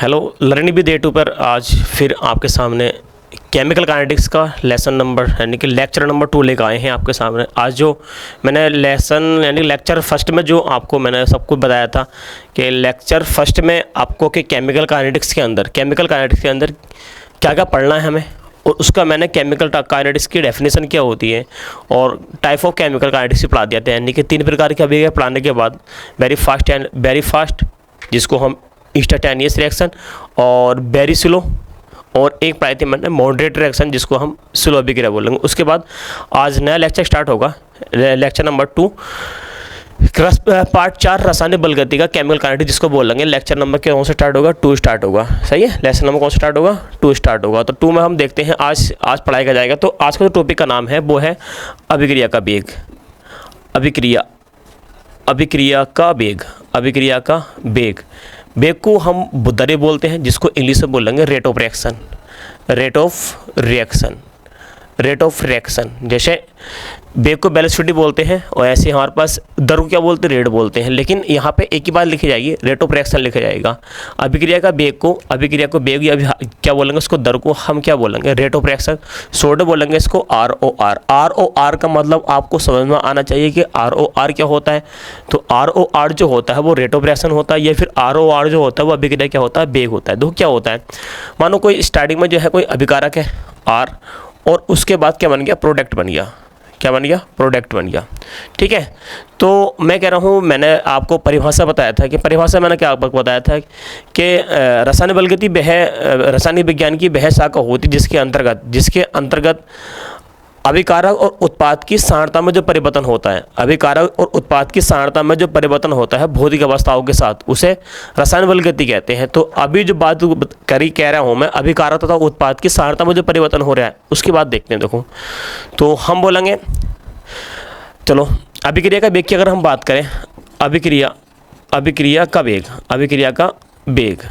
Hello learning with A2 पर आज फिर आपके सामने केमिकल काइनेटिक्स का लेसन नंबर यानी कि लेक्चर नंबर 2 लेकर आए हैं आपके सामने। आज जो मैंने लेसन यानी लेक्चर फर्स्ट में जो आपको मैंने सब कुछ बताया था कि लेक्चर फर्स्ट में आपको कि केमिकल काइनेटिक्स के अंदर क्या क्या पढ़ना है हमें, और उसका मैंने केमिकल काइनेटिक्स की डेफिनेशन क्या होती है और टाइप ऑफ केमिकल काइनेटिक्स पढ़ा दिया था। यानी कि 3 प्रकार के अभिक्रिया पढ़ाने के बाद वेरी फास्ट जिसको हम इंस्टेंटेनियस रिएक्शन, और वेरी स्लो, और एक पढ़ाई थी मैंने मॉडरेट रिएक्शन जिसको हम स्लो अभिक्रिया बोलेंगे। उसके बाद आज नया लेक्चर स्टार्ट होगा, लेक्चर नंबर 2 पार्ट 4 रासायनिक बलगति का केमिकल काइनेटिक्स जिसको बोलेंगे। लेक्चर नंबर कौन से स्टार्ट होगा? 2 स्टार्ट होगा। सही है, लेक्चर नंबर कौन से स्टार्ट होगा? 2 स्टार्ट होगा। तो 2 में हम देखते हैं आज पढ़ाया जाएगा। तो आज का जो टॉपिक का नाम है वो है अभिक्रिया का वेग। अभिक्रिया का वेग को हम दर बोलते हैं जिसको इंग्लिश में बोलेंगे रेट ऑफ रिएक्शन। जैसे वेग को वेलोसिटी बोलते हैं और ऐसे हमारे पास दर को क्या बोलते हैं? रेट बोलते हैं। लेकिन यहाँ पे एक ही बात लिखी जाएगी, रेट ऑफ रिएक्शन लिखा जाएगा। अभिक्रिया का वेग या क्या बोलेंगे उसको? दर को हम क्या बोलेंगे? Rate of reaction. शॉर्ट बोलेंगे इसको ROR का मतलब आपको समझ में आना चाहिए कि ROR क्या होता है। तो ROR जो होता है वो रेट ऑफ रिएक्शन होता है, या फिर ROR जो होता है वो अभिक्रिया क्या होता है? वेग होता है। देखो क्या होता है, मानो कोई स्टार्टिंग में जो है कोई अभिकारक है R, और उसके बाद क्या बन गया? प्रोडक्ट बन गया। ठीक है। तो मैं कह रहा हूँ, मैंने आपको परिभाषा बताया था कि परिभाषा मैंने क्या आपको बताया था कि रासायनिक बलगति रासायनिक विज्ञान की वह शाखा होती जिसके अंतर्गत अभिकारक और उत्पाद की सांद्रता में जो परिवर्तन होता है भौतिक अवस्थाओं के साथ, उसे रासायनिक बलगति कहते हैं। तो अभी जो बात कह रहा हूँ मैं, अभिकारक तथा उत्पाद की सांद्रता में जो परिवर्तन हो रहा है उसकी बात देखते हैं। देखो तो हम बोलेंगे, चलो अभिक्रिया का वेग की अगर हम बात करें, अभिक्रिया का वेग,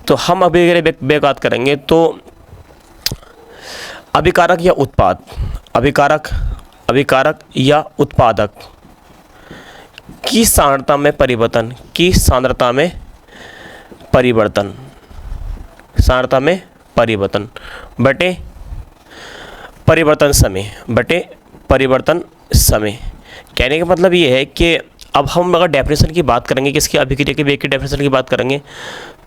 तो हम अभिक्रिया वेग बात करेंगे तो अभिकारक या उत्पादक की सांद्रता में परिवर्तन बटे परिवर्तन समय। कहने का मतलब ये है कि अब हम अगर डेफिनेशन की बात करेंगे, किसकी? अभिक्रिया के वेग की डेफिनेशन की बात करेंगे,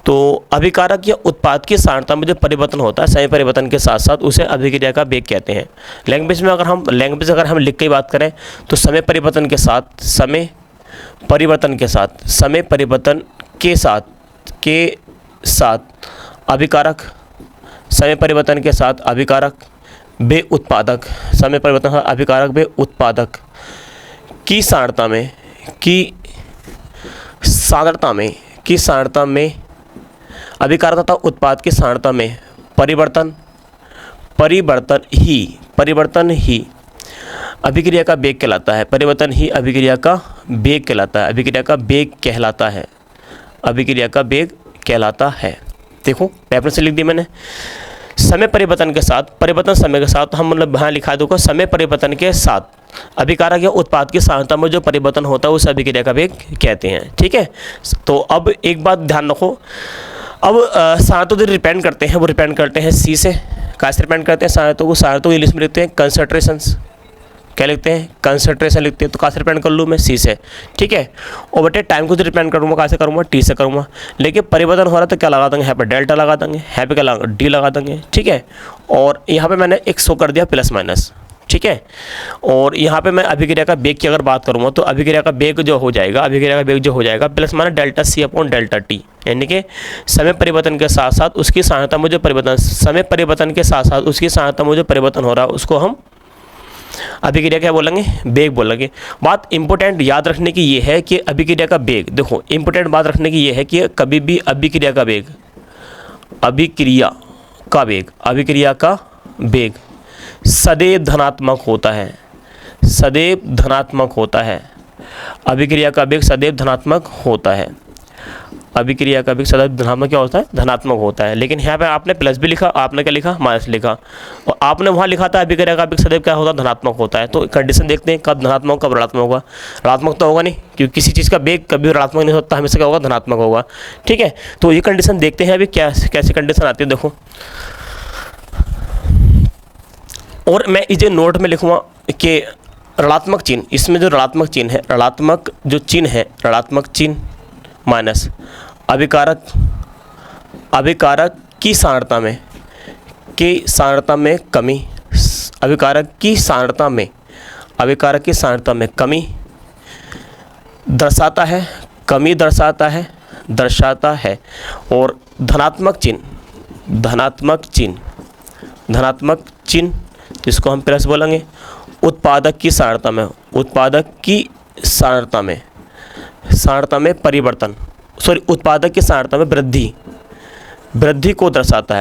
तो अभिकारक या उत्पाद की सांद्रता में जो परिवर्तन होता है समय परिवर्तन के साथ साथ, उसे अभिक्रिया का वेग कहते हैं। लैंग्वेज में अगर हम लिख के बात करें तो समय परिवर्तन के साथ अभिकारक वे उत्पादक की सांद्रता में अभिकारक तथा उत्पाद की सांद्रता में परिवर्तन ही अभिक्रिया का वेग कहलाता है। अभिक्रिया कहलाता है। देखो डेफिनेशन लिख दी मैंने। समय परिवर्तन के साथ, समय के साथ हम मतलब यहाँ लिखा दूँगा, समय परिवर्तन के साथ अभिकारक या उत्पाद की सांद्रता में जो परिवर्तन होता है उसे अभिक्रिया का वेग कहते हैं। ठीक है। तो अब एक बात ध्यान रखो, अब सांद्रता जो रिपेंड करते हैं वो रिपेंड करते हैं C से। कहाँ से रिपेंड करते हैं? सांद्रता को इंग्लिश में लिखते हैं कंसंट्रेशंस। क्या लिखते हैं? कंसंट्रेशन लिखते हैं। तो कहाँ से रिपेंड कर लूँ मैं? C से। ठीक है। और बेटे टाइम को जो रिपेंड करूँगा कहाँ से करूँगा? T से करूँगा। लेकिन परिवर्तन हो रहा है तो क्या लगा देंगे? यहाँ पर डेल्टा लगा देंगे, यहाँ पे क्या D लगा देंगे। ठीक है। और यहाँ पे मैंने एक शो कर दिया प्लस माइनस। ठीक है। और यहाँ पे मैं अभिक्रिया का वेग की अगर बात करूँगा तो अभिक्रिया का वेग जो हो जाएगा plus minus delta C upon delta T, यानी कि समय परिवर्तन के साथ साथ उसकी सांद्रता में जो परिवर्तन हो रहा है उसको हम अभिक्रिया क्या बोलेंगे? वेग बोलेंगे। बात इंपॉर्टेंट याद रखने की ये है कि अभिक्रिया का वेग, देखो इंपॉर्टेंट बात रखने की ये है कि कभी भी अभिक्रिया का वेग सदैव धनात्मक होता है। अभिक्रिया का वेग सदैव धनात्मक होता है। अभिक्रिया का वेग सदैव धनात्मक क्या होता है, धनात्मक होता है। लेकिन यहाँ पे आपने प्लस भी लिखा, आपने क्या लिखा, माइनस लिखा, और आपने वहाँ लिखा था अभिक्रिया का वेग सदैव क्या होता है, धनात्मक होता है। तो कंडीशन देखते हैं कब धनात्मक कब ऋणात्मक होगा। ऋणात्मक तो होगा नहीं, क्योंकि किसी चीज़ का वेग कभी ऋणात्मक नहीं होता, हमेशा क्या होगा, धनात्मक होगा। ठीक है, तो ये कंडीशन देखते हैं अभी क्या कैसी कंडीशन आती है, देखो। और मैं इसे नोट में लिखूँगा कि ऋणात्मक चिन्ह, इसमें जो ऋणात्मक चिन्ह है, ऋणात्मक जो चिन्ह है, ऋणात्मक चिन्ह माइनस अभिकारक की सांद्रता में कमी, अभिकारक की सांद्रता में कमी दर्शाता है। और धनात्मक चिन्ह जिसको हम प्लस बोलेंगे, उत्पादक की सांद्रता में परिवर्तन, उत्पादक की सांद्रता में वृद्धि को दर्शाता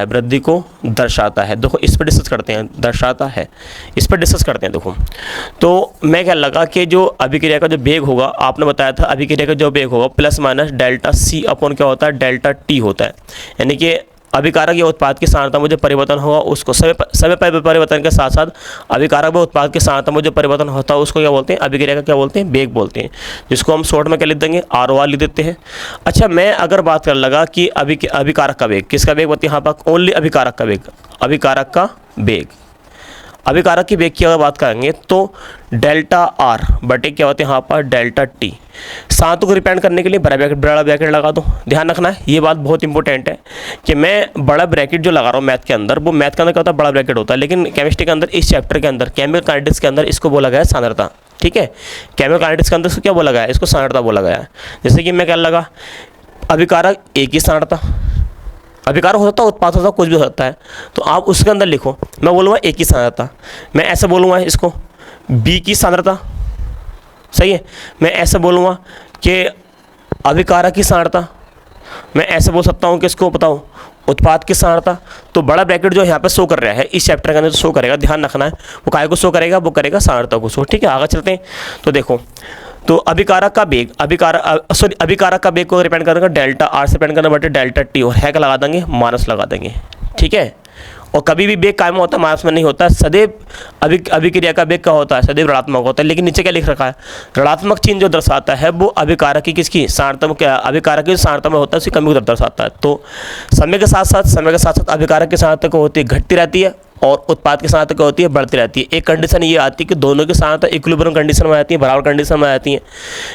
है। देखो इस पर डिस्कस करते हैं, दर्शाता है, इस पर डिस्कस करते हैं। देखो तो मैं क्या लगा कि जो अभिक्रिया का जो वेग होगा, आपने बताया था अभिक्रिया का जो वेग होगा plus minus delta C upon क्या होता है, डेल्टा टी होता है। यानी कि अभिकारक या उत्पाद की सांद्रता में जो परिवर्तन होगा उसको समय परिवर्तन के साथ साथ अभिकारक व उत्पाद की सांद्रता में जो परिवर्तन होता है उसको क्या बोलते हैं, अभिक्रिया का क्या बोलते हैं, वेग बोलते हैं, जिसको हम शॉर्ट में क्या लिख देंगे, ROR लिख देते हैं। अच्छा, मैं अगर बात कर लगा कि अभिकारक का वेग, किसका वेग बोलते हैं यहाँ पर, ओनली अभिकारक का वेग, अभिकारक की वेग की अगर बात करेंगे तो डेल्टा आर बटे क्या होते हैं यहाँ पर, डेल्टा टी। सांतों को रिप्रेजेंट करने के लिए बड़ा ब्रैकेट लगा दो। ध्यान रखना है, ये बात बहुत इंपॉर्टेंट है कि मैं बड़ा ब्रैकेट जो लगा रहा हूँ मैथ के अंदर, वो मैथ के अंदर क्या होता है, बड़ा ब्रैकेट होता है, लेकिन केमिस्ट्री के अंदर, इस चैप्टर के अंदर, केमिकल काइनेटिक्स के अंदर इसको बोला गया है सांद्रता। ठीक है, केमिकल काइनेटिक्स के अंदर इसको क्या बोला गया है, इसको सांद्रता बोला गया है। जैसे कि मैं क्या लगा, अभिकारक एक ही सांद्रता, अभिकारक हो सकता है, उत्पाद हो सकता है, कुछ भी हो सकता है, तो आप उसके अंदर लिखो। मैं बोलूँगा एक ही सांद्रता, मैं ऐसे बोलूँगा इसको बी की सांद्रता, सही है। मैं ऐसे बोलूँगा कि अभिकारक की सांद्रता, मैं ऐसे बोल सकता हूँ कि इसको बताओ उत्पाद की सांद्रता। तो बड़ा ब्रैकेट जो यहाँ पे शो कर रहा है इस चैप्टर के अंदर शो करेगा, ध्यान रखना है, वो काय को शो करेगा, वो करेगा सांद्रता को शो। ठीक है, आगे चलते हैं। तो देखो, तो अभिकारक का वेग, अभिकारक का वेग को रिप्रेजेंट करेगा डेल्टा आर से रिप्रेजेंट करना बटे डेल्टा टी, और है क्या लगा देंगे, माइनस लगा देंगे। ठीक है, और कभी भी वेग कायम होता है, माइनस में नहीं होता। सदैव अभिक्रिया का वेग का होता है, सदैव ऋणात्मक होता है। लेकिन नीचे क्या लिख रखा है, ऋणात्मक चिन्ह जो दर्शाता है वो अभिकारक की किसकी सांद्रता में, क्या अभिकारक की सांद्रता में होता है, उसकी कमी को दर्शाता है। तो समय के साथ साथ अभिकारक की सांद्रता को होती है, घटती रहती है, और उत्पाद की सांद्रता क्या होती है, बढ़ती रहती है। एक कंडीशन ये आती है कि दोनों की सांद्रता इक्विलिब्रियम कंडीशन में आती है, बराबर कंडीशन में आती है।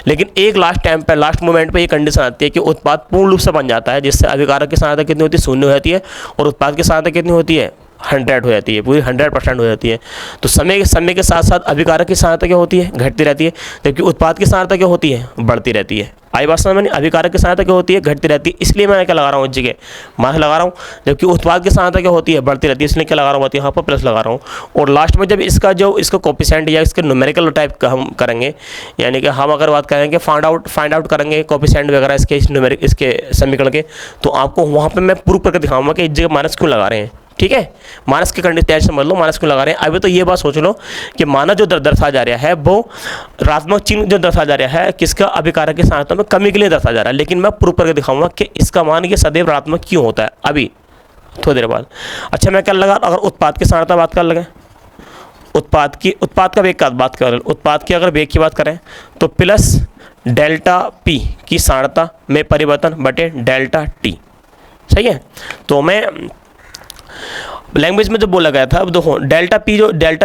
लेकिन एक लास्ट मोमेंट पे ये कंडीशन आती है कि उत्पाद पूर्ण रूप से बन जाता है, जिससे अभिकारक की सांद्रता कितनी होती है, 0 हो जाती है, और उत्पाद की सांद्रता कितनी होती है, 100 हो जाती है, पूरी 100% हो जाती है। तो समय के साथ साथ अभिकारक की सांद्रता क्या होती है, घटती रहती है, जबकि उत्पाद की सांद्रता क्या होती है, बढ़ती रहती है। आई बात समझ में, अभिकारक की सांद्रता क्या होती है, घटती रहती है, इसलिए मैं क्या लगा रहा हूँ, इस जगह माइनस लगा रहा हूँ। जबकि उत्पाद की सांद्रता क्या होती है, बढ़ती रहती है, इसलिए क्या लगा रहा हूँ, यहाँ पर प्लस लगा रहा हूँ। और लास्ट में जब इसका कोफिशिएंट या इसके न्यूमेरिकल टाइप का हम करेंगे, यानी कि हम अगर बात करेंगे फाइंड आउट करेंगे कोफिशिएंट वगैरह इसके समीकरण के, तो आपको वहाँ पर मैं प्रूव करके दिखाऊंगा कि इस जगह माइनस क्यों लगा रहे हैं। ठीक है, माइनस की कंडीशन तैयार समझ लो, माइनस क्यों लगा रहे हैं। अभी तो ये बात सोच लो कि माइनस जो दर्शाया जा रहा है वो ऋणात्मक चिन्ह जो दर्शाया जा रहा है किसका, अभिकारक की सांद्रता में कमी के लिए दर्शाया जा रहा है। लेकिन मैं प्रूव करके दिखाऊंगा कि इसका मान ये सदैव ऋणात्मक क्यों होता है, अभी थोड़ी देर बाद। अच्छा, मैं क्या लगा, अगर उत्पाद की सांद्रता बात कर लगे, उत्पाद का वेग का बात करें, उत्पाद की अगर वेग की बात करें तो प्लस डेल्टा पी की सांद्रता में परिवर्तन बटे डेल्टा टी। सही है, तो मैं लैंग्वेज में जो बोला गया था, अब देखो डेल्टा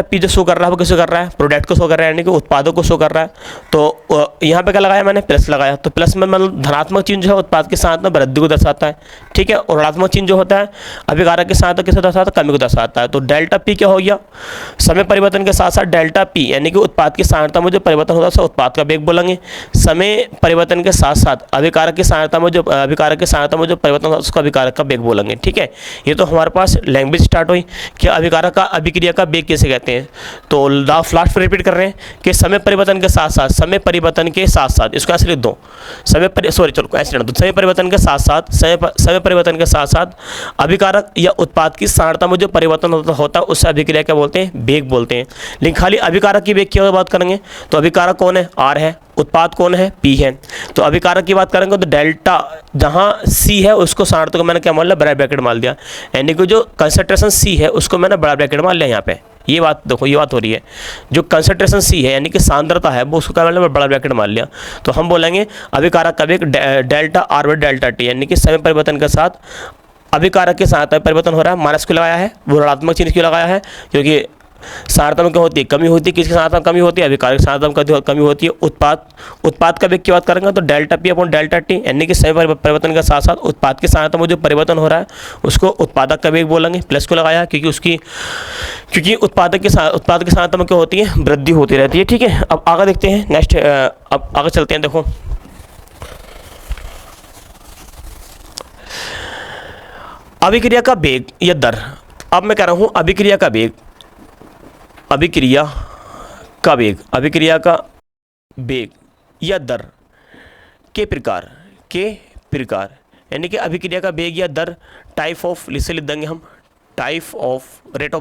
पी जो शो कर रहा है वो किसे कर रहा है, प्रोडक्ट को शो कर रहा है, यानी कि उत्पादों को शो कर रहा है। तो यहाँ पे क्या लगाया मैंने, प्लस लगाया। तो प्लस में मतलब धनात्मक चिन्ह जो है उत्पाद के साथ में वृद्धि को दर्शाता है। ठीक है, और ऋणात्मक चिन्ह जो होता है अभिकारक के साथ किसे दर्शाता है, कमी को दर्शाता है। तो डेल्टा पी क्या हो गया, समय परिवर्तन के साथ साथ डेल्टा पी यानी कि उत्पाद की सांद्रता में जो परिवर्तन होता है उसे उत्पाद का वेग बोलेंगे। समय परिवर्तन के साथ साथ अभिकारक की सांद्रता में जो परिवर्तन होता है उसको अभिकारक का वेग बोलेंगे। ठीक है, ये तो हमारे पास लैंग्वेज स्टार्ट हुई कि अभिकारक का अभिक्रिया का वेग कैसे कहते हैं। तो लास्ट में रिपीट कर रहे हैं कि समय परिवर्तन के साथ साथ इसको ऐसे लिख दो, समय परिवर्तन के साथ साथ अभिकारक या उत्पाद की सांद्रता में जो परिवर्तन होता है उससे अभिक्रिया क्या बोलते हैं, वेग बोलते हैं। लेकिन खाली अभिकारक की वेग की अगर बात करेंगे तो अभिकारक कौन है, आर है, उत्पाद कौन है, P है। तो अभिकारक की बात करेंगे तो डेल्टा जहाँ C है उसको सार्थक को मैंने क्या मान लिया, बड़ा ब्रैकेट मान लिया, यानी कि जो कंसंट्रेशन C है उसको मैंने बड़ा ब्रैकेट मान लिया यहाँ पे। ये बात देखो, ये बात हो रही है, जो कंसंट्रेशन C है यानी कि सांद्रता है वो उसको क्या मान लिया, बड़ा ब्रैकेट मान लिया। तो हम बोलेंगे अभिकारक का वेग डेल्टा R बटे डेल्टा T, यानी कि समय परिवर्तन के साथ अभिकारक के साथ परिवर्तन हो रहा है। माइनस क्यों लगाया है, वो ऋणात्मक चिन्ह क्यों लगाया है, क्योंकि सांद्रता में क्या होती है, कमी होती है, किसकी सांद्रता में कमी होती है, अभिकारक सांद्रता में कमी होती है। उत्पाद का वेग की बात करेंगे तो delta P upon delta T, यानी कि समय परिवर्तन के साथ साथ उत्पाद की सांद्रता में जो परिवर्तन हो रहा है उसको उत्पादक का वेग बोलेंगे। प्लस को लगाया क्योंकि उत्पाद की सांद्रता में क्या होती है, वृद्धि होती रहती है। ठीक है, अब आगे देखते हैं नेक्स्ट, अब आगे चलते हैं। देखो अभिक्रिया का वेग या दर, अब मैं कह रहा हूँ अभिक्रिया का वेग या दर के प्रकार यानी कि अभिक्रिया का वेग या दर टाइप ऑफ, लिख देंगे हम type of rate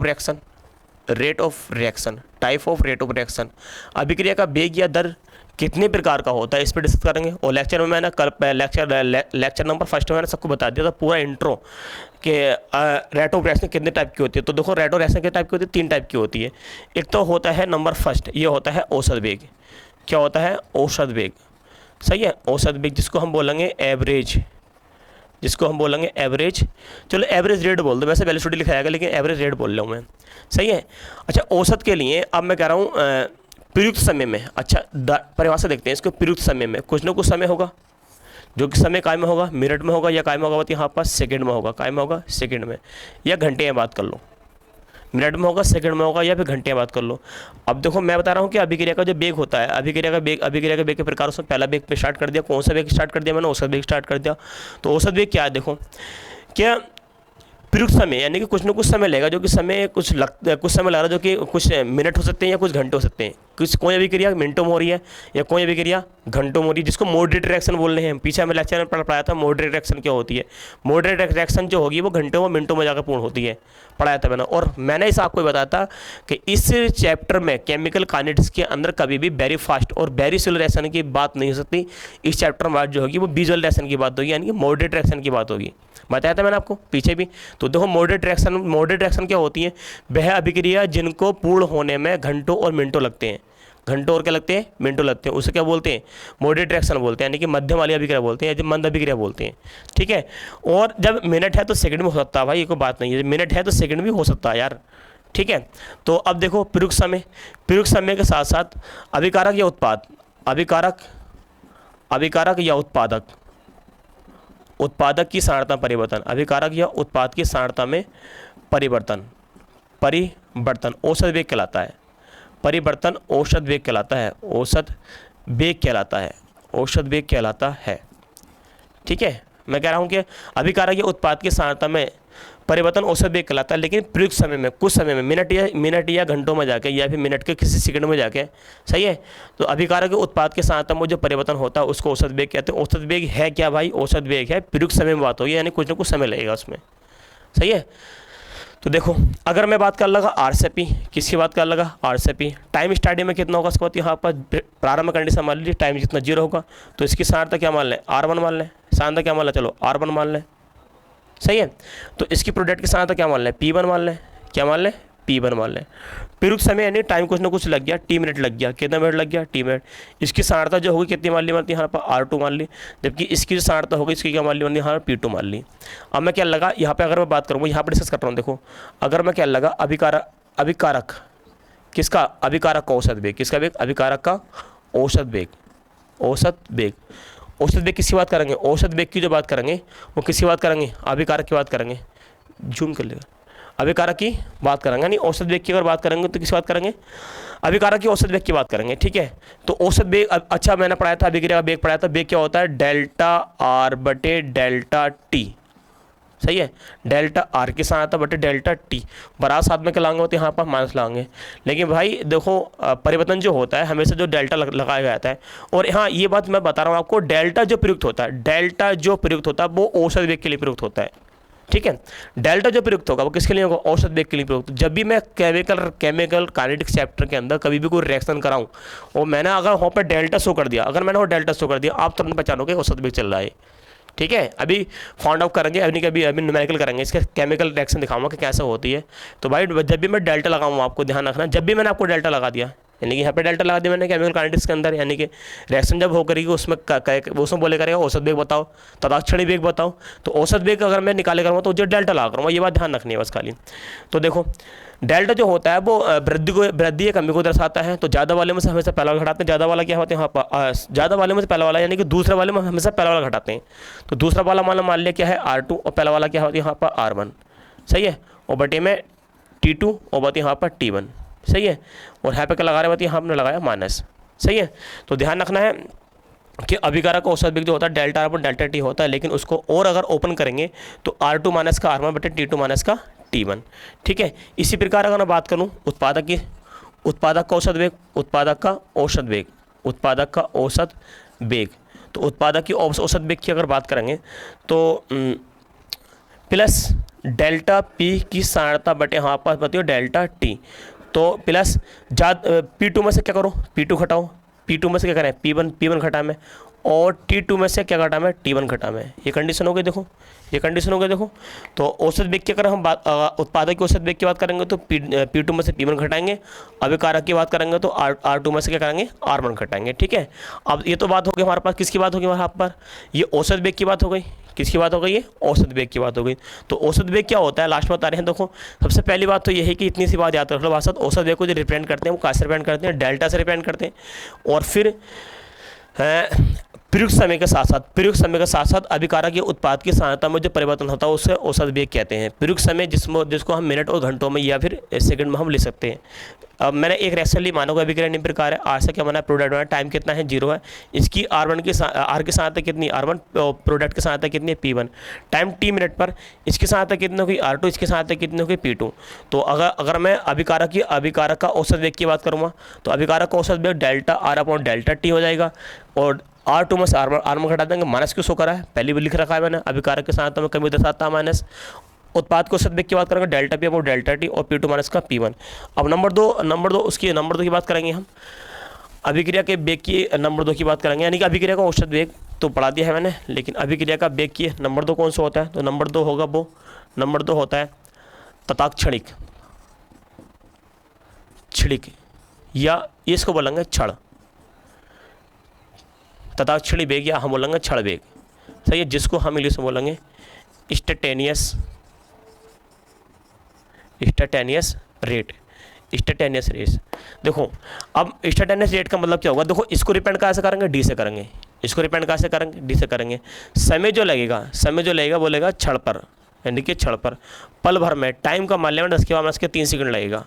of reaction. अभिक्रिया का वेग या दर कितने प्रकार का होता है इस पर डिस्कस करेंगे। और लेक्चर में मैंने कल लेक्चर नंबर फर्स्ट में मैंने सबको बता दिया था पूरा इंट्रो कि रेट ऑफ रिएक्शन कितने टाइप की होती है। तो देखो रेट ऑफ रिएक्शन कितने टाइप की होती है, 3 टाइप की होती है। एक तो होता है नंबर फर्स्ट, ये होता है औसत वेग। क्या होता है, औसत वेग, सही है, औसत वेग जिसको हम बोलेंगे एवरेज, चलो एवरेज रेट बोल दो, वैसे वेलोसिटी लिखा जाएगा लेकिन एवरेज रेट बोल रहा हूँ मैं, सही है। अच्छा औसत के लिए अब मैं कह रहा हूँ प्रयुक्त समय में, अच्छा परिभाषा देखते हैं इसको। प्रयुक्त समय में कुछ ना कुछ समय होगा, जो कि समय काय में होगा, मिनट में होगा, या काय में होगा यहाँ पर सेकंड में होगा, काय में होगा सेकंड में, या घंटे में बात कर लो, मिनट में होगा, सेकंड में होगा, या फिर घंटे में बात कर लो। अब देखो मैं बता रहा हूँ कि अभिक्रिया का जो वेग होता है, अभिक्रिया का वेग के प्रकार, उसमें पहला वेग पे स्टार्ट कर दिया। कौन सा वेग स्टार्ट कर दिया मैंने, औसत वेग स्टार्ट कर दिया। तो औसत वेग क्या है, देखो क्या प्रयुक्त समय यानी कि कुछ ना कुछ समय लेगा, जो कि समय कुछ समय लग रहा है, जो कि कुछ मिनट हो सकते हैं या कुछ घंटे हो सकते हैं। कोई अभिक्रिया मिनटों में हो रही है या कोई अभिक्रिया घंटों में हो रही है, जिसको मॉडरेट रिएक्शन बोल रहे हैं। पीछे हमें लेक्चर में पढ़ाया था मॉडरेट रिएक्शन क्या होती है। मॉडरेट रिएक्शन जो होगी वो घंटों में मिनटों में जाकर पूर्ण होती है, पढ़ाया था मैंने। और मैंने इस आपको बताया था कि इस चैप्टर में केमिकल काइनेटिक्स के अंदर कभी भी वेरी फास्ट और वेरी स्लो रिएक्शन की बात नहीं हो सकती। इस चैप्टर में बात जो होगी वो विजुअल रिएक्शन की बात होगी, यानी कि मॉडरेट रिएक्शन की बात होगी। बताया था मैंने आपको पीछे भी। तो देखो मॉडरेट रिएक्शन क्या होती है, वह अभिक्रिया जिनको पूर्ण होने में घंटों और मिनटों लगते हैं, घंटों और क्या लगते हैं, मिनटों लगते हैं, उसे क्या बोलते हैं, मॉडरेट रिएक्शन बोलते हैं, यानी कि मध्यम वाली अभिक्रिया बोलते हैं, या मंद अभिक्रिया बोलते हैं। ठीक है, और जब मिनट है तो सेकंड में हो सकता है भाई, ये कोई बात नहीं है, मिनट है तो सेकंड भी हो सकता है यार। ठीक है, तो अब देखो प्रयुक्त समय के साथ साथ अभिकारक या उत्पाद, अभिकारक या उत्पादक की सांद्रता परिवर्तन, अभिकारक या उत्पाद की सांद्रता में परिवर्तन औसत वेग कहलाता है। परिवर्तन औसत वेग कहलाता है। ठीक है, मैं कह रहा हूँ कि अभिकारक या उत्पाद की सांद्रता में परिवर्तन औसत वेग कहलाता है, लेकिन प्रयुक्त समय में कुछ समय में मिनट या घंटों में जाके, या फिर मिनट के किसी सेकंड में जाके, सही है। तो अभिकारक उत्पाद के सांद्रता में जो परिवर्तन होता है उसको औसत वेग कहते हैं। औसत वेग है क्या भाई, औसत वेग है प्रयुक्त समय में बात होगी, यानी कुछ ना कुछ समय लगेगा उसमें, सही है। तो देखो अगर मैं बात कर लगा आर से पी, किसकी बात कर लगा, आर से पी, टाइम स्टार्टिंग में कितना होगा उसके बाद यहाँ पर प्रारंभ कंडीशन मान लीजिए, टाइम जितना 0 होगा तो इसकी सांद्रता क्या मान लें, R1 मान लें, सांद्रता क्या मान लें, चलो R1 मान लें, सही है। तो इसकी प्रोडक्ट की सांद्रता क्या मान लें, P1 मान लें, क्या मान लें, P1 मान लें। प्रयुक्त समय यानी टाइम कुछ ना कुछ लग गया, T मिनट लग गया, कितना मिनट लग गया, T मिनट। इसकी सांद्रता जो होगी कितनी मान ली, यहाँ पर R2 मान ली, जबकि इसकी जो सांद्रता होगी इसकी क्या मान ली, यहाँ पर P2 मान ली। अब मैं क्या लगा यहाँ पे, अगर मैं बात करूँगा यहाँ पर डिस्कस कर रहा हूँ, देखो अगर मैं क्या लगा अभिकारक किसका, अभिकारक का औसत वेग, किसका वेग, अभिकारक का औसत वेग किसकी बात करेंगे, औसत वेग की जो बात करेंगे वो किसकी बात करेंगे, अभिकारक की बात करेंगे, जूम कर लेगा, अभिकारक की बात करेंगे। यानी औसत वेग की अगर बात करेंगे तो किसकी बात करेंगे, अभिकारक की औसत वेग की बात करेंगे। ठीक है, तो औसत वेग, अच्छा मैंने पढ़ाया था अभिक्रिया का वेग पढ़ाया था, वेग क्या होता है, डेल्टा R बटे डेल्टा T, सही है। डेल्टा R के साथ आता बटे डेल्टा T, बराबर साथ में क्या लाएंगे होते हैं, यहाँ पर माइनस लाएंगे। लेकिन भाई देखो परिवर्तन जो होता है हमेशा जो डेल्टा लगाया जाता है। और हाँ ये बात मैं बता रहा हूँ आपको, डेल्टा जो प्रयुक्त होता है वो औसत वेग के लिए प्रयुक्त होता है, ठीक है। डेल्टा जो प्रयुक्त होगा वो किसके लिए होगा, औसत वेग के लिए प्रयुक्त। जब भी मैं केमिकल काइनेटिक्स चैप्टर के अंदर कभी भी कोई रिएक्शन कराऊं और मैंने अगर वहाँ पर डेल्टा शो कर दिया, अगर मैंने वो डेल्टा शो कर दिया, आप तुरंत पहचानोगे औसत वेग चल रहा है। ठीक है, अभी फाउंड आउट करेंगे, अभी न्यूमेरिकल करेंगे, इसके केमिकल रिएक्शन दिखाऊंगा कि कैसे होती है। तो भाई जब भी मैं डेल्टा लगाऊंगा आपको ध्यान रखना, जब भी मैंने आपको डेल्टा लगा दिया, यानी कि यहाँ पे डेल्टा लगा दिया मैंने केमिकल काइनेटिक्स के अंदर, यानी कि रिएक्शन जब हो करेगी उसमें बोले करेगा औसत वेग बताओ, तदाक्षणी वेग बताओ। तो औसत वेग अगर मैं निकाले करूँगा तो जो डेल्टा लगा करूँगा, ये बात ध्यान रखनी है बस खाली। तो देखो डेल्टा जो होता है वो वृद्धि या कमी को दर्शाता है। तो ज़्यादा वाले में से हमेशा पहला वाला घटाते हैं, ज़्यादा वाला क्या होते हैं यहाँ पर, ज़्यादा वाले में से पहला वाला, यानी कि दूसरे वाले में हमेशा पहला वाला घटाते हैं। तो दूसरा वाला मान लिया क्या है R2 और पहला वाला क्या होता है यहाँ पर R1, सही है, और बटे में T2 और बटे यहाँ पर T1, सही है, और यहाँ पे क्या लगा रहे हैं, हमने लगाया माइनस, सही है। तो ध्यान रखना है कि अभिकारक का औसत वेग जो होता है डेल्टा R डेल्टा T होता है, लेकिन उसको और अगर ओपन करेंगे तो R2 माइनस का R1 बटे T2 माइनस का T1, ठीक है। इसी प्रकार अगर मैं बात करूँ उत्पादक का औसत वेग, उत्पादक का औसत वेग, उत्पादक का औसत वेग, तो उत्पादक की औसत वेग की अगर बात करेंगे तो प्लस डेल्टा P की सारणता बटे यहाँ पर बताइए डेल्टा T, तो प्लस P2 में से क्या करो, P2 घटाओ, P2 में से क्या करें P1 घटा में, और T2 में से क्या घटा में T1 घटा में। ये कंडीशन हो गई, देखो ये कंडीशन हो गई। देखो तो औसत वेग की अगर हम बात उत्पादक की औसत वेग की बात करेंगे तो P2 में से P1 घटाएंगे, अभिकारक की बात करेंगे तो R2 में से क्या करेंगे R1 घटाएंगे, ठीक है। अब ये तो बात हो गई हमारे पास, किसकी बात होगी वहाँ पर, ये औसत वेग की बात हो गई, किसकी बात हो गई, ये औसत वेग की बात हो गई। तो औसत वेग क्या होता है लास्ट में बता रहे हैं। देखो सबसे पहली बात तो ये है कि इतनी सी बात याद रख लो, औसत वेग को जो रिप्रेजेंट करते हैं वो कैसे रिप्रेजेंट करते हैं, डेल्टा से रिप्रेजेंट करते हैं। और फिर प्रयुक्त समय के साथ साथ अभिकारक या उत्पाद की सांद्रता में जो परिवर्तन होता है उसे औसत वेग कहते हैं। प्रयुक्त समय जिसको हम मिनट और घंटों में या फिर सेकंड में हम लिख सकते हैं। अब मैंने एक रिएक्शन ली, मानो अभिक्रिया निम्न प्रकार है, R से क्या बना है प्रोडक्ट बना, टाइम कितना है 0 है, इसकी R1 की R की सांद्रता कितनी R1, प्रोडक्ट की सांद्रता कितनी है P1, टाइम T मिनट पर, इसकी सांद्रता कितनी होगी R2, इसकी सांद्रता कितनी होगी P2। तो अगर मैं अभिकारक का औसत वेग की बात करूँगा तो अभिकारक का औसत वेग delta R upon delta T हो जाएगा, और R2 में से R1 घटा देंगे, माइनस क्यों शो करा है, पहले भी लिख रखा है मैंने, अभिकारक के सांद्रता में कमी दर्शाता है माइनस। उत्पाद को औसत वेग की बात करेंगे delta P upon delta T और P2 माइनस का P1। अब नंबर दो की बात करेंगे हम, अभिक्रिया के वेग की नंबर 2 की बात करेंगे, यानी कि अभिक्रिया का औसत वेग तो पढ़ा दिया है मैंने, लेकिन अभिक्रिया का वेग की नंबर 2 कौन सा होता है, तो नंबर 2 होगा वो, नंबर 2 होता है तताक्षणिक या इसको बोलेंगे क्षण, तताक्षणी वेग या हम बोलेंगे क्षण वेग, सही है, जिसको हम इंग्लिश में बोलेंगे इंस्टेंटेनियस रेट। देखो अब इंस्टेंटेनियस रेट का मतलब क्या होगा, देखो इसको रिपेंड कैसे करेंगे, डी से करेंगे, इसको रिपेंड कैसे करेंगे, डी से करेंगे। समय जो लगेगा बोलेगा क्षण पर, यानी कि क्षण पर, पल भर में, टाइम का मान लिया 10 के बाद 3 सेकंड लगेगा,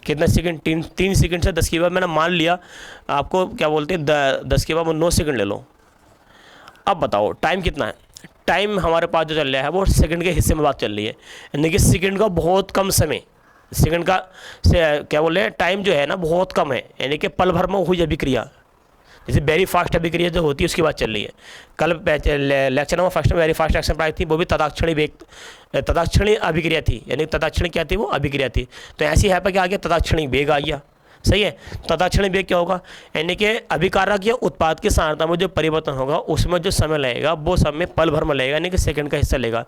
कितना सेकंड, 3 सेकंड से 10 के बाद मैंने मान लिया, आपको क्या बोलते हैं 10 के बाद 9 सेकंड ले लो। अब बताओ टाइम कितना है, टाइम हमारे पास जो चल रहा है वो सेकंड के हिस्से में बात चल रही है, यानी कि सेकंड का बहुत कम समय, सेकंड का क्या बोल रहे हैं टाइम जो है ना बहुत कम है, यानी कि पल भर में हुई अभिक्रिया, जैसे वेरी फास्ट अभिक्रिया जो होती है उसकी बात चल रही है। कल लेक्चर में फर्स्ट में वेरी फास्ट एक्शन पढ़ाई थी, वो भी तदाक्षणी अभिक्रिया थी, यानी तदाक्षणी क्या थी, वो अभिक्रिया थी। तो ऐसी यहाँ पर क्या आ गया, तदाक्षणी वेग आ गया, सही है। तदाक्षणी वेग क्या होगा, यानी कि अभिकारक या उत्पाद की सांद्रता में जो परिवर्तन होगा उसमें जो समय लगेगा वो समय पल भर में लगेगा, यानी कि सेकंड का हिस्सा लेगा,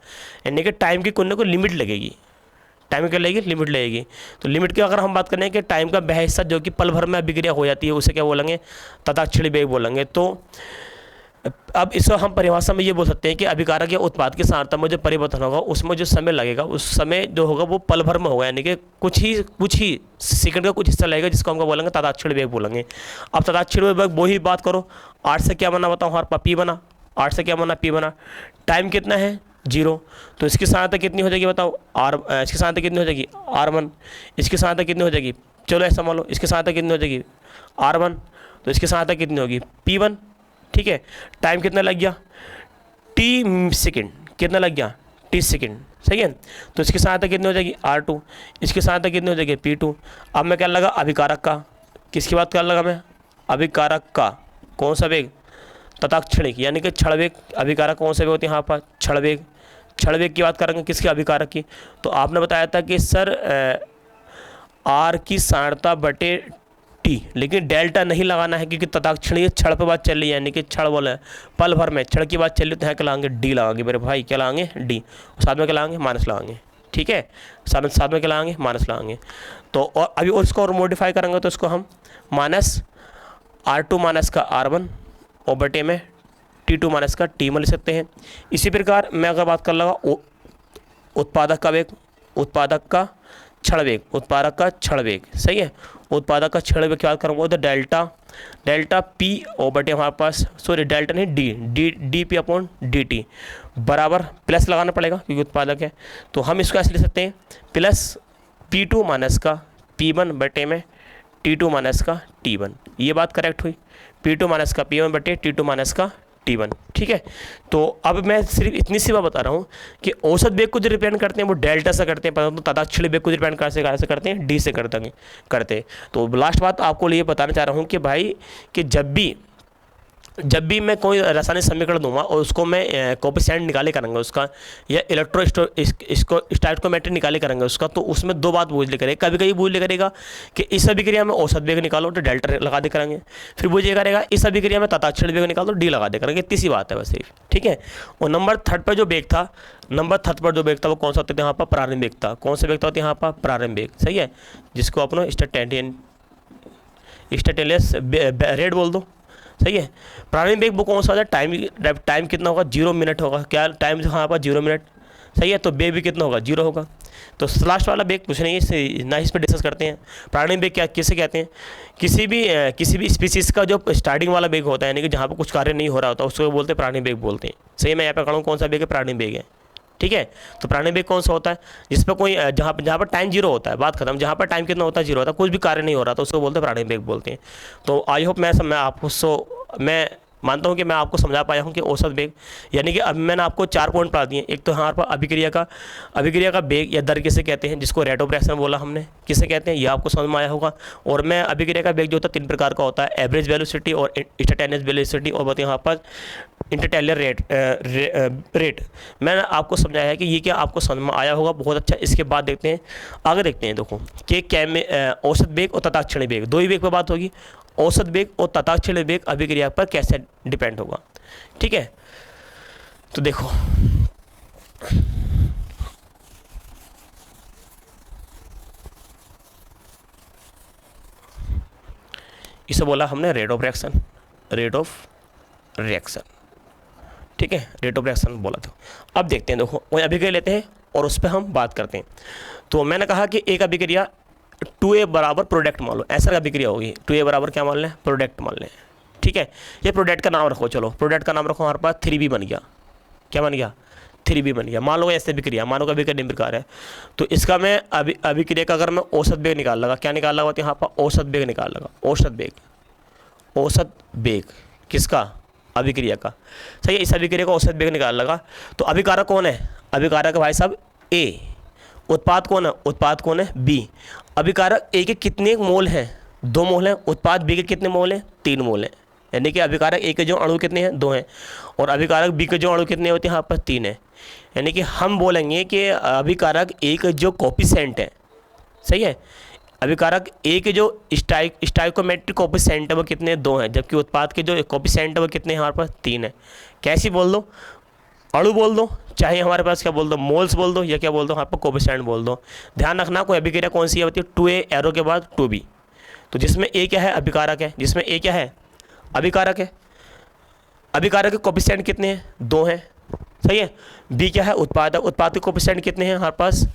यानी कि टाइम की कोई ना कोई लिमिट लगेगी, टाइम क्या लगेगी, लिमिट लगेगी। तो लिमिट की अगर हम बात करें कि टाइम का वह हिस्सा जो कि पल भर में अभिक्रिया हो जाती है उसे क्या बोलेंगे, तदाक्षणी वेग बोलेंगे। तो अब इसको हम परिभाषा में ये बोल सकते हैं कि अभिकारक या उत्पाद की सांद्रता में जो परिवर्तन होगा उसमें जो समय लगेगा उस समय जो होगा वो पल भर में होगा, यानी कि कुछ ही सेकंड का कुछ हिस्सा लगेगा, जिसको हम बोलेंगे तदाक्षणी वेग बोलेंगे। अब तदाक्षणी वेग वो ही बात करो, 8 से क्या बना बताओ, हमारे पास P बना, 8 से क्या बना P बना, टाइम कितना है 0, तो इसकी सांद्रता कितनी हो जाएगी बताओ, इसकी सांद्रता कितनी हो जाएगी R1, इसकी सांद्रता कितनी हो जाएगी, चलो ऐसा मान लो इसकी सांद्रता कितनी हो जाएगी R1, तो इसकी सांद्रता कितनी होगी P1, ठीक है। टाइम कितना लग गया T सेकेंड, कितना लग गया T सेकेंड, सही है। तो इसकी सांद्रता कितनी हो जाएगी R2, इसकी सांद्रता कितनी हो जाएगी P2। अब मैं क्या लगा अभिकारक का, किसकी बात कर लगा मैं, अभिकारक का कौन सा वेग, तताक्षणिक, यानी कि क्षण वेग। अभिकारक कौन सा वेग होती है यहाँ पर, क्षण वेग, क्षण वेग की बात करेंगे, किसके, अभिकारक की। तो आपने बताया था कि सर आर की सारणता बटे टी, लेकिन डेल्टा नहीं लगाना है क्योंकि तदाक्षणीय क्षण पे बात चल रही है, यानी कि क्षण बोले पल भर में क्षण की बात चल रही, तो यहाँ क्या लगाएंगे, डी लगाएंगे मेरे भाई, क्या लगाएंगे, डी। साथ में क्या लगाएंगे, माइनस लगाएंगे, ठीक है, साथ में क्या लगाएंगे, माइनस लगाएंगे। तो और अभी उसको और मॉडिफाई करेंगे तो इसको हम माइनस R2 माइनस का R1 और बटे में T2 माइनस का T1 ले सकते हैं। इसी प्रकार मैं अगर बात कर लगा उत्पादक का वेग, उत्पादक का क्षण वेग, उत्पादक का क्षण वेग, सही है, उत्पादक का क्षण वेग की बात करूँगा तो डेल्टा P और बटे हमारे पास, सॉरी डेल्टा नहीं, D P upon D T बराबर प्लस लगाना पड़ेगा क्योंकि उत्पादक है। तो हम इसको ऐसे ले सकते हैं प्लस P2 माइनस का P1 बटे में T2 माइनस का T1, ये बात करेक्ट हुई, P2 माइनस का P1 बटे T2 माइनस का T1, ठीक है। तो अब मैं सिर्फ इतनी सी बात बता रहा हूँ कि औसत वेग को जो रिप्रेजेंट करते हैं वो डेल्टा से करते हैं, परंतु तदाक्षणीय वेग को रिप्रेजेंट कैसे करते हैं, डी से करते। तो लास्ट बात आपको लिए बताना चाह रहा हूँ कि भाई कि जब भी मैं कोई रासायनिक समीकरण दूंगा और उसको मैं कोएफिशिएंट निकाले करेंगे उसका, या स्टोइकोमेट्री निकाले करेंगे उसका, तो उसमें दो बात बूझ ले करेगा। कभी कभी बूझ ले करेगा कि इस अभिक्रिया में औसत वेग निकालो तो डेल्टा लगा दे करेंगे, फिर बूझ ये करेगा इस अभिक्रिया में तदाक्षणीय वेग निकालो डी लगा दे करेंगे, इतनी सी बात है बस सिर्फ, ठीक है। और नंबर थर्ड पर जो वेग था, वो कौन सा होता था यहाँ पर, प्रारंभिक वेग था। कौन सा वेग था यहाँ पर, प्रारंभिक वेग, सही है, जिसको अपना इंस्टैंटेनियस रेट बोल दो, सही है। प्रारंभिक वेग वो कौन सा होता है, टाइम कितना होगा, 0 मिनट होगा, क्या टाइम यहाँ पर 0 मिनट, सही है। तो वेग भी कितना होगा, 0 होगा। तो लास्ट वाला वेग कुछ नहीं है ना, इस पर डिस्कस करते हैं। प्रारंभिक वेग क्या किसे कहते हैं, किसी भी स्पीसीज का जो स्टार्टिंग वाला वेग होता है, यानी कि जहाँ पर कुछ कार्य नहीं हो रहा होता उसको बोलते हैं प्रारंभिक वेग बोलते हैं, सही। मैं यहाँ पे कहूँ कौन सा वेग है, प्रारंभिक वेग है, ठीक है। तो प्रारंभिक वेग कौन सा होता है, जिस पर कोई जहाँ पर टाइम 0 होता है, बात खत्म। जहाँ पर टाइम कितना होता है, 0 होता है, कुछ भी कार्य नहीं हो रहा तो उसको बोलते हैं प्रारंभिक वेग बोलते हैं। तो आई होप मैं मानता हूं कि मैं आपको समझा पाया हूं कि औसत वेग, यानी कि अब मैंने आपको 4 पॉइंट पढ़ा दिए। एक तो हमारे पास अभिक्रिया का वेग या दर किसे कहते हैं, जिसको रेट ऑफ रिएक्शन बोला हमने, किसे कहते हैं, ये आपको समझ में आया होगा। और मैं अभिक्रिया का वेग जो होता है 3 प्रकार का होता है, एवरेज वेलोसिटी और इंस्टैंटेनियस वेलोसिटी और बताइए यहाँ पर इंस्टैंटेनियस रेट। मैंने आपको समझाया है कि ये क्या आपको समझ में आया होगा, बहुत अच्छा। इसके बाद देखते हैं आगे, देखते हैं देखो कि क्या में औसत वेग और तदाक्षणीय वेग, दो ही वेग पर बात होगी। औसत वेग और तदाक्षणीय वेग अभिक्रिया पर कैसे डिपेंड होगा, ठीक है। तो देखो इसे बोला हमने रेट ऑफ रिएक्शन, ठीक है, रेट ऑफ रिएक्शन बोला था। अब देखते हैं, देखो वही अभिक्रिया लेते हैं और उस पर हम बात करते हैं। तो मैंने कहा कि एक अभिक्रिया 2A बराबर प्रोडक्ट मान लो, ऐसा अभिक्रिया होगी। 2A बराबर क्या मान लें, प्रोडक्ट मान लें, ठीक है। ये प्रोडक्ट का नाम रखो, चलो प्रोडक्ट का नाम रखो, हमारे पास 3B बन गया। क्या बन गया, 3B बन गया। मान लो ऐसे अभिक्रिया, मानो अभिक्रिया निम्न प्रकार है। तो इसका मैं अभिक्रिया का अगर मैं औसत वेग निकाल लगा, क्या निकाल लगा यहाँ पर, औसत वेग निकाल लगा, औसत वेग किसका, अभिक्रिया का, सही है। इस अभिक्रिया का औसत वेग निकाल लगा। तो अभिकारक कौन है, अभिकारक भाई साहब A। उत्पाद कौन है, B। अभिकारक A के कितने मोल हैं, 2 मोल हैं। उत्पाद B के कितने मोल हैं, 3 मोल हैं। यानी कि अभिकारक A के जो अणु कितने हैं, 2 हैं, और अभिकारक B के जो अणु कितने होते हैं, यहाँ पर 3 है। यानी कि हम बोलेंगे कि अभिकारक A के जो कोएफिशिएंट है, सही है, अभिकारक A के जो स्टोइकोमेट्रिक कोएफिशिएंट है वो कितने, 2 हैं, जबकि उत्पाद के जो कोएफिशिएंट है वो कितने हैं, हमारे पास 3 है। कैसी बोल दो, अणु बोल दो, चाहे हमारे पास क्या बोल दो, मोल्स बोल दो, या क्या बोल दो, यहाँ पर कोएफिशिएंट बोल दो। ध्यान रखना कोई अभिक्रिया कौन सी है होती है, 2A एरो के बाद 2B। तो जिसमें A क्या है, अभिकारक है, जिसमें A क्या है, अभिकारक है। अभिकारक के कोएफिशिएंट कितने हैं, 2 हैं, सही है। B क्या है, उत्पाद के कोएफिशिएंट कितने हैं, हमारे पास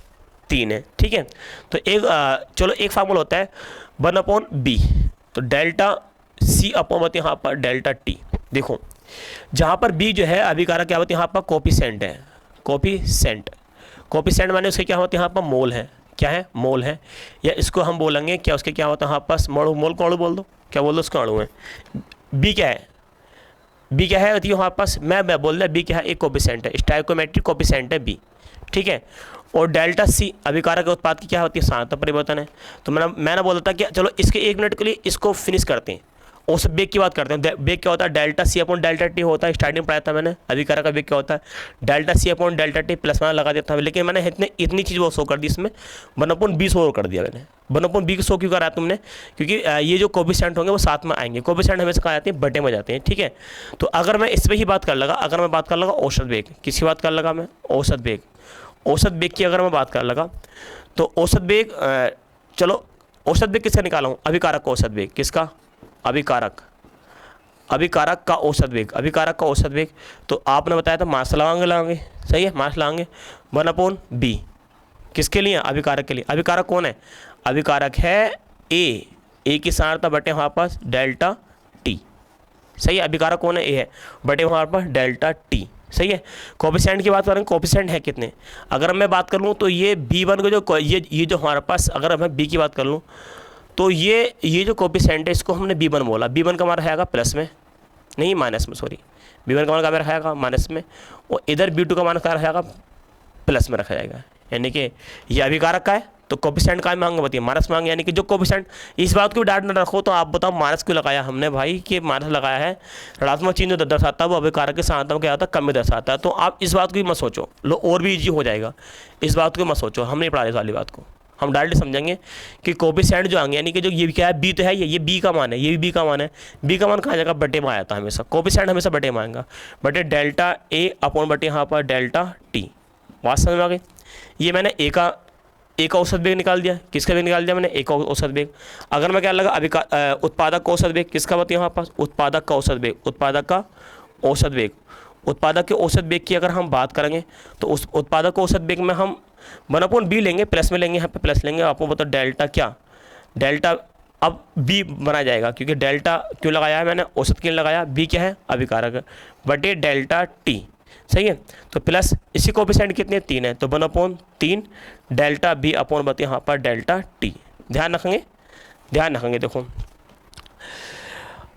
3 है, ठीक है। तो चलो एक फार्मूला होता है 1/B, तो डेल्टा C अपॉन होती है यहाँ पर डेल्टा T। देखो जहाँ पर B जो है अभिकारक क्या होती है, यहाँ पर कोएफिशिएंट है, कोएफिशिएंट माने उसके क्या होते हैं, यहाँ पर मोल है, क्या है, मोल है। या इसको हम बोलेंगे क्या, उसके क्या होता है, यहाँ पास मोल को अणु बोल दो, क्या बोल दो, उसका अणु है। B क्या है, B क्या है, हमारे पास मैं बोल रहा B क्या है, एक कोएफिशिएंट है, स्टोइकोमेट्रिक कोएफिशिएंट है B, ठीक है। और डेल्टा C अभिकारक के उत्पाद की क्या होती है, सारणता परिवर्तन है। तो मैंने बोला था कि चलो इसके 1 मिनट के लिए इसको फिनिश करते हैं औसत वेग की बात करते हैं। वेग क्या होता है, delta C upon delta T होता है, स्टार्टिंग पढ़ाया था मैंने। अभिकारक का वेग क्या होता है, delta C upon delta T plus minus लगा देता हूँ, लेकिन मैंने इतनी चीज़ वो शो कर दी इसमें, 1/b शो कर दिया मैंने। 1/b को शो क्यों करा तुमने, क्योंकि ये जो कोफिशिएंट होंगे वो साथ में आएंगे। कोफिशिएंट हमेशा कहा जाते हैं बटे में जाते हैं, ठीक है। तो अगर मैं इस पर ही बात कर लगा, अगर मैं बात कर लगा औसत वेग, किसकी बात कर लगा मैं, औसत वेग। औसत वेग की अगर मैं बात कर लगा तो औसत वेग, चलो औसत वेग किसका निकाला हूँ, अभिकारक का औसत वेग, किसका, अभिकारक का औसत वेग, अभिकारक का औसत वेग। तो आपने बताया था मास लगाएंगे, सही है, मास लगाएंगे 1/b, किसके लिए, अभिकारक के लिए। अभिकारक कौन है, अभिकारक है ए की सार्थता बटे वहाँ पर डेल्टा टी, सही है। अभिकारक कौन है, ए है, बटे वहाँ पर डेल्टा टी, सही है। कोफिशिएंट की बात करेंगे, कोफिशिएंट है कितने, अगर मैं बात कर लूँ तो ये b1 को जो ये जो हमारे पास, अगर मैं b की बात कर लूँ तो ये जो कोफिशिएंट है इसको हमने b1 बोला। b1 का हमारा रहेगा प्लस में, नहीं माइनस में, सॉरी, b1 का मान का रहेगा माइनस में, और इधर b2 का मान का रहेगा प्लस में रखा जाएगा। यानी कि ये अभिकारक का है तो कोफिशिएंट का मांगे बताइए, माइनस मांगे, यानी कि जो कोफिशिएंट, इस बात को भी डाउट न रखो तो आप बताओ माइनस क्यों लगाया हमने भाई, कि माइनस लगाया है, ऋणात्मक चिन्ह जो दर्शाता है वो अभिकारक के साथ क्या होता है, कम में दर्शाता है। तो आप इस बात को भी मत सोचो, लो और भी ईजी हो जाएगा, इस बात को मत सोचो, हम नहीं पढ़ा इस वाली बात को, हम डायरेक्ट समझेंगे कि कोफिशिएंट जो आएंगे, यानी कि जो ये क्या है, बी तो है, ये बी का मान है, ये भी बी का मान है। बी का मान कहाँ जाएगा, बटे में आया था हमेशा, कोफिशिएंट हमेशा बटे में आएगा, बटे डेल्टा ए अपॉन बटे यहाँ पर डेल्टा टी। बात समझ में आ गई। ये मैंने ए का औसत वेग निकाल दिया, किसका वेग निकाल दिया मैंने, एक औसत वेग। अगर मैं क्या लगा, उत्पादक का औसत वेग, किसका बताइए यहाँ पास, उत्पादक का औसत वेग, उत्पादक का औसत वेग। उत्पादक के औसत वेग की अगर हम बात करेंगे तो उस उत्पादक के औसत वेग में हम 1/b लेंगे, प्लस में लेंगे, यहाँ पे प्लस लेंगे। आपको बताओ डेल्टा क्या, डेल्टा अब b बना जाएगा, क्योंकि डेल्टा क्यों लगाया है मैंने, औसत क्यों लगाया, b क्या है, अभिकारक, बटे डेल्टा t, सही है। तो प्लस इसी कोफिशिएंट कितने, 3 है, तो 1/3 डेल्टा b अपॉन बते यहाँ पर डेल्टा t। ध्यान रखेंगे, देखो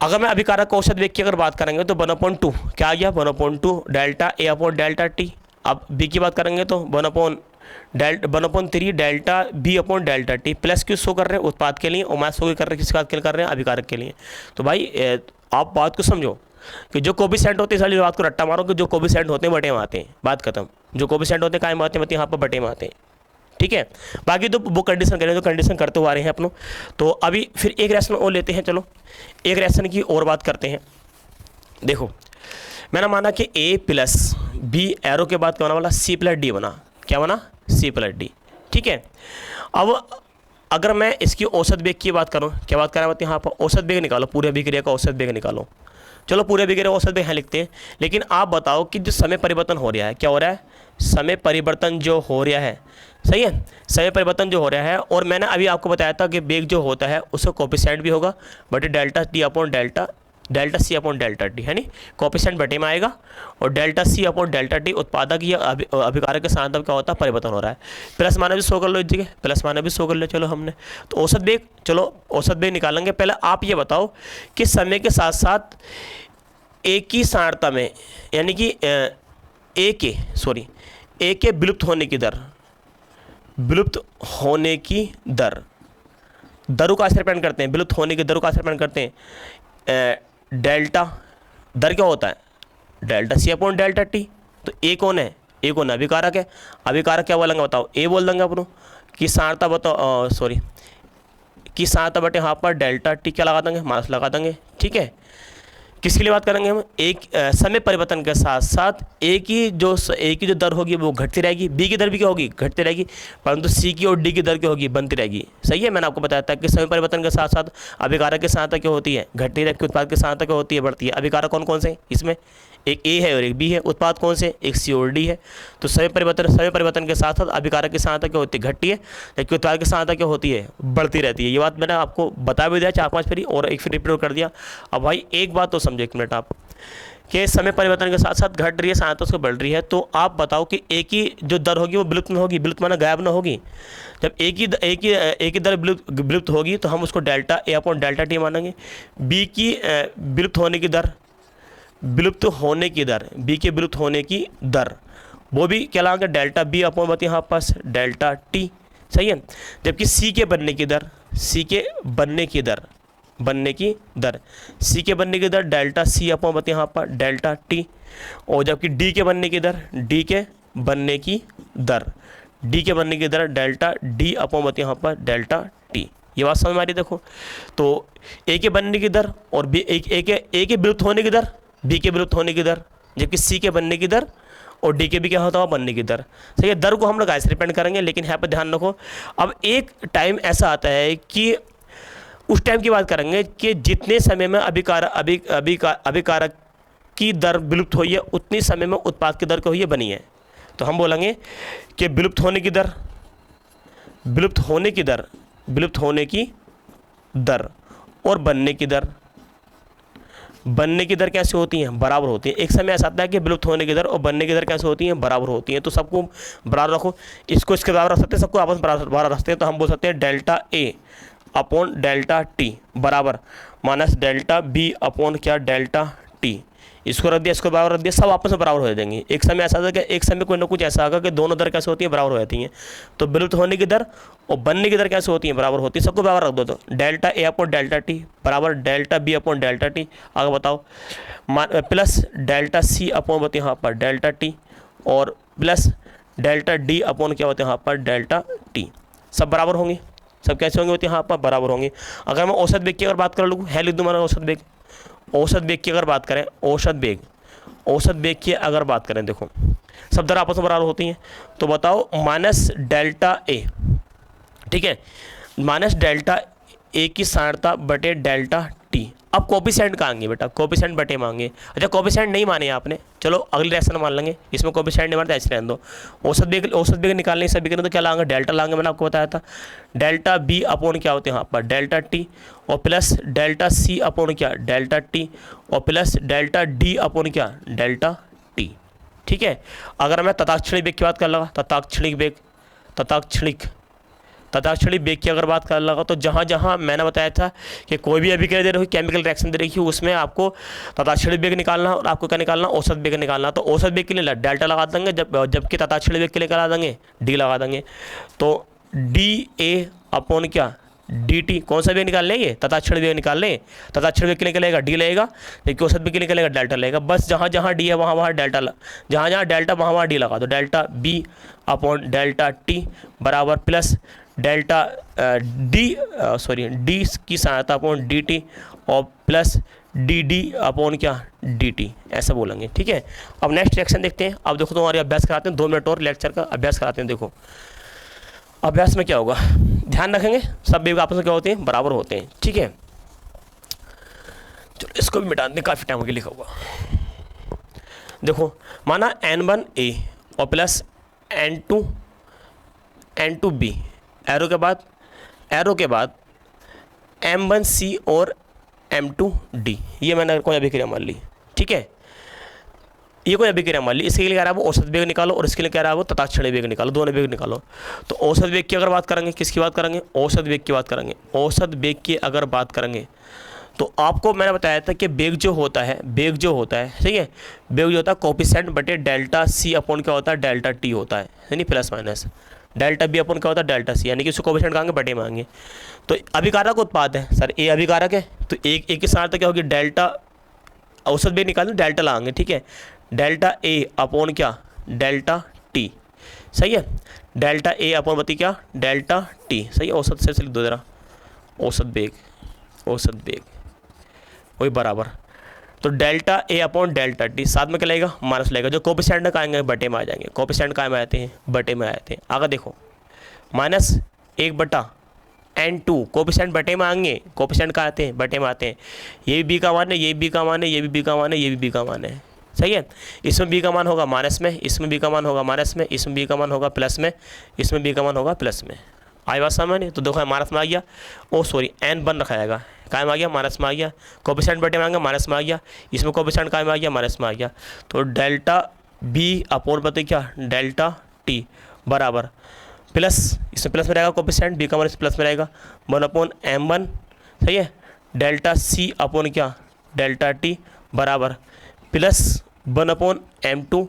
अगर मैं अभिकारक का औसत वेग की अगर बात करेंगे तो 1/2 क्या आ गया, 1/2 delta a upon delta t। अब b की बात करेंगे तो 1/3 delta b upon delta t। Plus क्यों शो कर रहे हैं, उत्पाद के लिए, और माइनस शो कर रहे हैं, किस बात के लिए कर रहे हैं, अभिकारक के लिए। तो भाई आप बात को समझो कि जो कोफिशिएंट होते हैं, सारी बात को रट्टा मारो कि जो कोफिशिएंट होते हैं बटे में आते हैं, बात खत्म। जो कोफिशिएंट होते हैं कायम आते हैं, यहाँ पर बटे में आते हैं, ठीक है। बाकी तो वो कंडीशन करें, तो कंडीशन करते हुए आ रहे हैं अपनों। तो अभी फिर एक रिएक्शन और लेते हैं, चलो एक रिएक्शन की और बात करते हैं। देखो मैंने माना कि a प्लस बी एरो के बाद क्या होने वाला, c प्लस डी बना, क्या बना, c प्लस डी, ठीक है। अब अगर मैं इसकी औसत वेग की बात करूँ, क्या बात करें यहाँ पर, औसत वेग निकालो, पूरे अभिक्रिया का औसत वेग निकालो। चलो पूरे अभिक्रिया औसत वेग यहाँ लिखते हैं, लेकिन आप बताओ कि जो समय परिवर्तन हो रहा है, क्या हो रहा है, समय परिवर्तन जो हो रहा है, सही है, समय परिवर्तन जो हो रहा है। और मैंने अभी आपको बताया था कि वेग जो होता है उसका कोफिशिएंट भी होगा बटे delta T upon delta C upon delta T, है नी, कोफिशिएंट बटे में आएगा, और delta C upon delta T उत्पादक या अभिकारक के साथ क्या होता है, परिवर्तन हो रहा है। प्लस माइनस भी शो कर लो इस जगह, प्लस माइनस भी शो कर लो। चलो हमने तो औसत वेग, चलो औसत वेग निकालेंगे। पहले आप ये बताओ कि समय के साथ साथ एक ही सार्थता में, यानी कि ए के विलुप्त होने की दर, दरों का आश्रय करते हैं, विलुप्त होने की दरों का आश्रय करते हैं। डेल्टा दर क्या होता है, delta C upon delta T. तो ए कौन है, अभिकारक है। अभिकारक क्या बोलेंगे बताओ, ए बोल देंगे अपन कि सार्थता बताओ, कि सार्थता बटे यहाँ पर डेल्टा टी क्या लगा देंगे, मास लगा देंगे, ठीक है। किसके लिए बात करेंगे हम, एक समय परिवर्तन के साथ साथ ए की जो दर होगी वो घटती रहेगी, बी की दर भी क्या होगी, घटती रहेगी, परंतु सी की और डी की दर क्या होगी, बनती रहेगी। सही है, मैंने आपको बताया था कि समय परिवर्तन के साथ साथ अभिकारक की सहायता क्या होती है, घटती रहती, उत्पाद की सहायता क्या होती है, बढ़ती है। अभिकारक कौन कौन से इसमें, एक ए है और एक बी है। उत्पाद कौन से, एक सी और डी है। तो समय परिवर्तन के साथ साथ अभिकारक की सहायता क्या होती है, घटती है, जबकि उत्पाद की सहायता क्या होती है, बढ़ती रहती है। ये बात मैंने आपको बता भी दिया 4-5 फेरी, और एक फिर रिपीट कर दिया। अब भाई एक बात तो समझो, एक मिनट आप, कि समय परिवर्तन के साथ साथ घट रही है, सहायता उसको बढ़ रही है। तो आप बताओ कि ए की जो दर होगी वो विलुप्त न होगी, विलुप्त माना गायब न होगी। जब ए की दर विलुप्त होगी तो हम उसको delta A upon delta T मानेंगे। बी की विलुप्त होने की दर, बी के विलुप्त होने की दर वो भी क्या लाएंगे, डेल्टा बी अपॉन बताइए यहाँ पास डेल्टा टी, सही है। जबकि सी के बनने की दर, बनने की दर, सी के बनने की दर डेल्टा सी अपॉन बताइए यहाँ पर डेल्टा टी, और जबकि डी के बनने की दर, डी के बनने की दर, डी के बनने की दर डेल्टा डी अपॉन बताइए यहाँ पर डेल्टा टी। ये बात समझ में आ रही देखो। तो ए के बनने की दर और बी ए के विलुप्त होने की दर, बी के विलुप्त होने की दर, जबकि सी के बनने की दर और डी के भी क्या होता है बनने की दर। सही है, दर को हम लोग ऐसे डिपेंड करेंगे, लेकिन यहाँ पर ध्यान रखो अब एक टाइम ऐसा आता है कि उस टाइम की बात करेंगे कि जितने समय में अभिकारक की दर विलुप्त हुई है उतनी समय में उत्पाद की दर क्या हुई है बनी है। तो हम बोलेंगे कि विलुप्त होने की दर, विलुप्त होने की दर, विलुप्त होने की दर और बनने की दर, बनने की दर कैसे होती हैं, बराबर होती है। एक समय ऐसा आता है कि विलुप्त होने की दर और बनने की दर कैसे होती हैं, बराबर होती हैं। तो सबको बराबर रखो, इसको इसके बराबर रख सकते हैं, सबको आपस में बराबर रखते हैं। तो हम बोल सकते हैं delta A upon delta T बराबर माइनस डेल्टा बी अपॉन क्या डेल्टा टी। इसको रख दिया, इसको बराबर रख दिया, सब आपस में बराबर हो जाएंगे। एक समय ऐसा था कि एक समय कोई ना कुछ ऐसा आएगा कि दोनों दर कैसे होती है, बराबर हो जाती हैं। तो विलुप्त होने की दर और बनने की दर कैसे होती है, बराबर होती है। सबको बराबर रख दो। तो delta A upon delta T बराबर delta B upon delta T. आगे बताओ प्लस डेल्टा सी अपॉन बताइए यहाँ पर डेल्टा टी और प्लस डेल्टा डी अपॉन क्या होते हैं यहाँ पर डेल्टा टी। सब बराबर होंगे, सब कैसे होंगे होते हैं यहाँ पर बराबर होंगे। अगर मैं औसत वेग की अगर बात कर लूँ है, लिख दूँ मैंने औसत वेग, औसत वेग की अगर बात करें, औसत वेग, औसत वेग की अगर बात करें, देखो सब दर आपस में बराबर होती हैं। तो बताओ माइनस डेल्टा ए, ठीक है, माइनस डेल्टा ए की सार्थता बटे डेल्टा टी। अब कोफिशिएंट कहाँ आएंगे बेटा, कोफिशिएंट बटे मांगे। अच्छा कोफिशिएंट नहीं माने आपने, चलो अगले रिएक्शन मान लेंगे, इसमें कोफिशिएंट नहीं मानते, ऐसे रहने दो। औसत वेग निकालने सभी के तो क्या लाएंगे, डेल्टा लाएंगे, मैंने आपको बताया था। डेल्टा बी अपॉन क्या होते हैं यहाँ पर डेल्टा टी और प्लस डेल्टा सी अपॉन क्या डेल्टा टी और प्लस डेल्टा डी अपॉन क्या डेल्टा टी। ठीक है, अगर मैं तथाक्षणिक वेग की बात कर लगा, तथाक्षणिक वेग, तथाक्षणिक वेग की अगर बात कर लगा, तो जहाँ जहाँ मैंने बताया था कि कोई भी अभिक्रिया दे रही हो, केमिकल रिएक्शन दे रही हो, उसमें आपको तथाक्षणिक वेग निकालना और आपको क्या निकालना, औसत वेग निकालना। तो औसत वेग के लिए डेल्टा लगा देंगे, जबकि तथाक्षणिक वेग के लिए क्या लगा देंगे, डी लगा देंगे। तो डी ए अपॉन क्या डी टी, कौन सा वेग निकाल लेंगे, तथाक्षणिक वेग निकाल लें। तथाक्षणिक वेग के लिए निकलेगा डी लगेगा, जबकि औसत वेग के लिए निकलेगा डेल्टा लगेगा। बस जहाँ जहाँ डी है वहाँ वहाँ डेल्टा, जहाँ जहाँ डेल्टा वहाँ वहाँ डी लगा दो। Delta B upon delta T बराबर प्लस डेल्टा डी की सहायता अपॉन डी टी और प्लस डी डी अपॉन क्या डी टी, ऐसा बोलेंगे। ठीक है, अब नेक्स्ट रिएक्शन देखते हैं। अब देखो तुम्हारे अभ्यास कराते हैं, 2 मिनट और लेक्चर का अभ्यास कराते हैं। देखो अभ्यास में क्या होगा, ध्यान रखेंगे सब वेग आपस में क्या होते हैं, बराबर होते हैं। ठीक है, चलो इसको भी मिटा दें, काफ़ी टाइम हो गया लिखा हुआ। देखो माना N1A और प्लस N2B, एरो के बाद M1C और M2D, ये मैंने कोई अभिक्रिया मान ली। ठीक है, ये कोई अभिक्रिया मान ली, इसके लिए कह रहा है वो औसत वेग निकालो और इसके लिए कह रहा है वो तथाक्षणिक वेग निकालो, दोनों वेग निकालो। तो औसत वेग की अगर बात करेंगे, किसकी बात करेंगे, औसत वेग की बात करेंगे। औसत वेग की अगर बात करेंगे तो आपको मैंने बताया था कि वेग जो होता है, सही है, वेग जो होता है कोफिशिएंट बटे डेल्टा सी अपॉन क्या होता है, डेल्टा टी होता है, यानी plus minus delta B upon क्या होता है, डेल्टा सी, यानी कि उसको कोफिशिएंट कहेंगे बटे मांगे। तो अभिकारक उत्पाद है सर, ए अभिकारक है, तो एक की सार्थता क्या होगी, डेल्टा, औसत वेग निकालने डेल्टा लाएंगे। ठीक है, डेल्टा ए अपॉन क्या डेल्टा टी, सही है, डेल्टा ए अपॉन बती क्या डेल्टा टी, सही है। औसत से लिख दो जरा, औसत वेग वही बराबर, तो delta A upon delta T, साथ में क्या लगेगा, माइनस लगेगा, जो कोफिशिएंट का आएंगे बटे में आ जाएंगे, कोफिशिएंट का में आते हैं बटे में आते हैं। आगे देखो माइनस 1/N2, कोफिशिएंट बटे में आएंगे, कोफिशिएंट का आते हैं बटे में आते हैं। ये भी बी का मान है, ये भी बी का मान है, ये भी बी का मान है, ये भी बी का मान है, सही है। इसमें बी का मान होगा माइनस में, इसमें बी का मान होगा माइनस में, इसमें बी का मान होगा प्लस में, इसमें बी का मान होगा प्लस में। आई बात समझ नहीं, तो देखो माइनस में आ गया, एन बन रखा जाएगा, कायम आ गया, माइनस में आ गया, कोफिशिएंट बटे में आ गया, माइनस में आ गया, इसमें कोफिशिएंट कायम आ गया, माइनस में आ गया। तो डेल्टा बी अपॉन बते क्या डेल्टा टी बराबर प्लस, इसमें प्लस में रहेगा कोफिशिएंट, बी का मान प्लस में रहेगा, 1/m1, सही है, डेल्टा सी अपॉन क्या डेल्टा टी बराबर plus 1/m2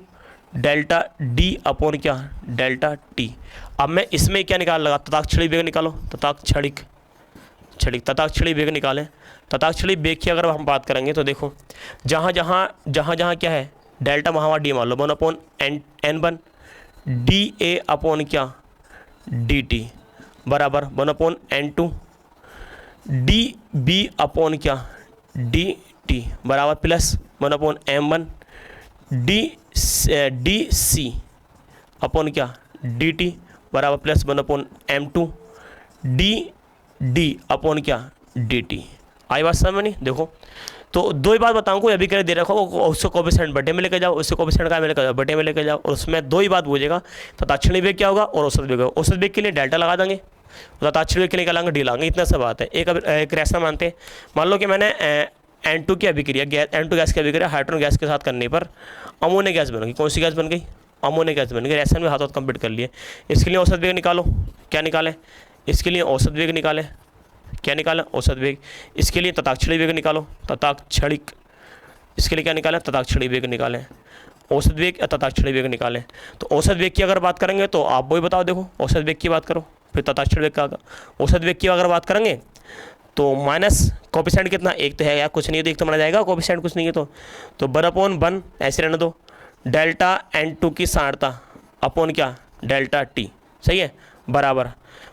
delta D upon क्या डेल्टा टी। अब मैं इसमें क्या निकाल लगा, तथाक्षणिक वेग निकालो, तथाक्षणिक वेग निकालें, तथाक्षणिक वेग की अगर हम बात करेंगे तो देखो जहाँ जहाँ क्या है डेल्टा, वहाँ डी मान लो 1/n1 डी ए अपॉन क्या डी टी बराबर 1/n2 डी बी अपॉन क्या डी टी बराबर plus 1/m1 D C upon क्या डी टी बराबर प्लस 1/m2 डी अपॉन क्या डी टी। आई बात समझ में नहीं? देखो तो दो ही बात बताऊँ, कोई अभी कर दे रखा हो उससे कोफिशिएंट बटे में लेके जाओ, उससे कोफिशिएंट का में लेके जाओ बटे में लेके जाओ, और उसमें दो ही बात पूछेगा तथाक्षणिक वेग क्या होगा और औसत वेग होगा। औसत वेग के लिए डेल्टा लगा देंगे, तथाक्षणिक वेग के लिए क्या लाएंगे डी लाएंगे, इतना सा बात है। एक रिएक्शन मानते हैं, मान लो कि मैंने N2 की अभिक्रिया N2 गैस की अभिक्रिया हाइड्रोजन गैस के साथ करने पर अमोनिया गैस बन गई। कौन सी गैस बन गई? अमोनिया गैस बन गई। रिएक्शन में हाथों कंप्लीट कर लिए। इसके लिए औसत वेग निकालो, क्या निकालें? इसके लिए औसत वेग निकालें, क्या निकालें? औसत वेग। इसके लिए तथाक्षणिक वेग निकालो, तथाक्षणिक। इसके लिए क्या निकालें? तथाक्षणिक वेग निकालें। औसत वेग या तथाक्षणिक वेग निकालें। तो औसत वेग की अगर बात करेंगे तो आप वही बताओ, देखो औसत वेग की बात करो फिर तथाक्षणिक वेग का। औसत वेग की अगर बात करेंगे तो माइनस कोफिशिएंट कितना, एक तो है यार, कुछ नहीं है तो एक तो माना जाएगा, कोफिशिएंट कुछ नहीं है तो 1/1 ऐसे रहने दो, डेल्टा N2 की सार्थता अपॉन क्या डेल्टा टी, सही है, बराबर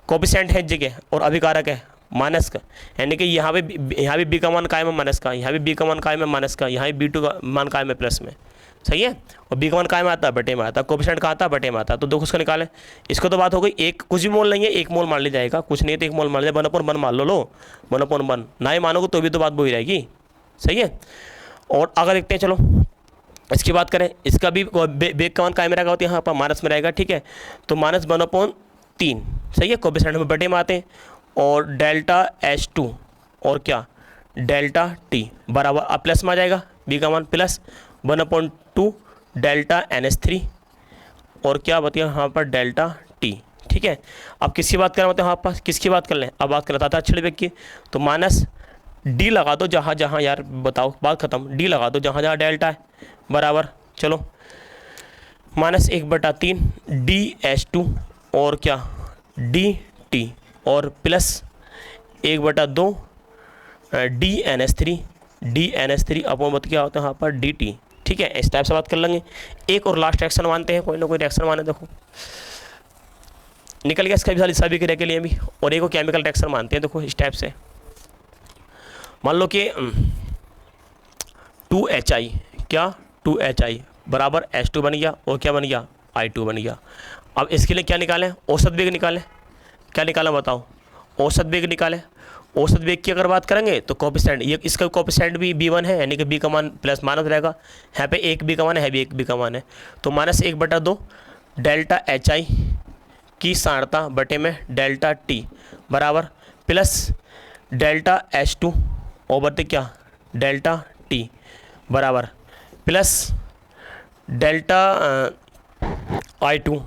कोफिशिएंट है जगह और अभिकारक है माइनस का, यानी कि यहाँ भी बी का मान कायम है माइनस का, यहाँ भी बी का मान कायम है माइनस का, यहाँ भी B2 का मान कायम है प्लस में, सही है। और बी का मान कायम आता है बटे में आता है, कोफिशिएंट कहाँ आता है बटे में आता है। तो देखो उसको निकालें। इसको तो बात हो गई, एक कुछ भी मोल नहीं है, एक मोल मान लिया जाएगा, कुछ नहीं है तो एक मोल मान लिया, 1/1 मान लो 1/1 ना ही मानोगे तो भी तो बात वही रहेगी, सही है। और अगर देखते हैं, चलो इसकी बात करें, इसका भी वेग का मान कायम रहेगा, होती है यहाँ पर माइनस में रहेगा, ठीक है। तो -1/3 सही है, कोफिशिएंट में बटे में आते हैं, और डेल्टा H2 और क्या डेल्टा टी बराबर अब प्लस में आ जाएगा, बी का मान प्लस 1/2 डेल्टा NH3 और क्या बताइए यहाँ पर डेल्टा टी, ठीक है। अब किसकी बात करें मतलब यहाँ पर किसकी बात कर लें, अब बात कर रहा था अच्छे वेग की, तो माइनस डी लगा दो जहाँ जहाँ, यार बताओ बात खत्म, डी लगा दो जहाँ जहाँ डेल्टा है बराबर, चलो -1/3 DH2 और क्या DT और प्लस 1/2 DNH3 अपॉन बत क्या होता है यहाँ पर DT, ठीक है। इस टाइप से बात कर लेंगे। एक और लास्ट रिएक्शन मानते हैं, कोई ना कोई रिएक्शन माने, देखो निकल गया इसका भी सभी क्रिया के लिए भी, और एक और केमिकल रिएक्शन मानते हैं, देखो इस टाइप से मान लो कि 2HI क्या 2HI बराबर H2 बन गया और क्या बन गया I2 बन गया। अब इसके लिए क्या निकालें? औसत वेग निकालें। क्या निकालें बताओ? औसत वेग निकालें। औसत वेग की अगर बात करेंगे तो कोफिशिएंट, ये इसका कोफिशिएंट भी B1 है, यानी कि बी का मान प्लस माइनस रहेगा, यहाँ पे एक बी का मान है, भी एक बी का मान है, तो -1/2 डेल्टा HI की सार्थता बटे में डेल्टा टी बराबर प्लस डेल्टा H2 और बटे क्या डेल्टा टी बराबर प्लस डेल्टा I2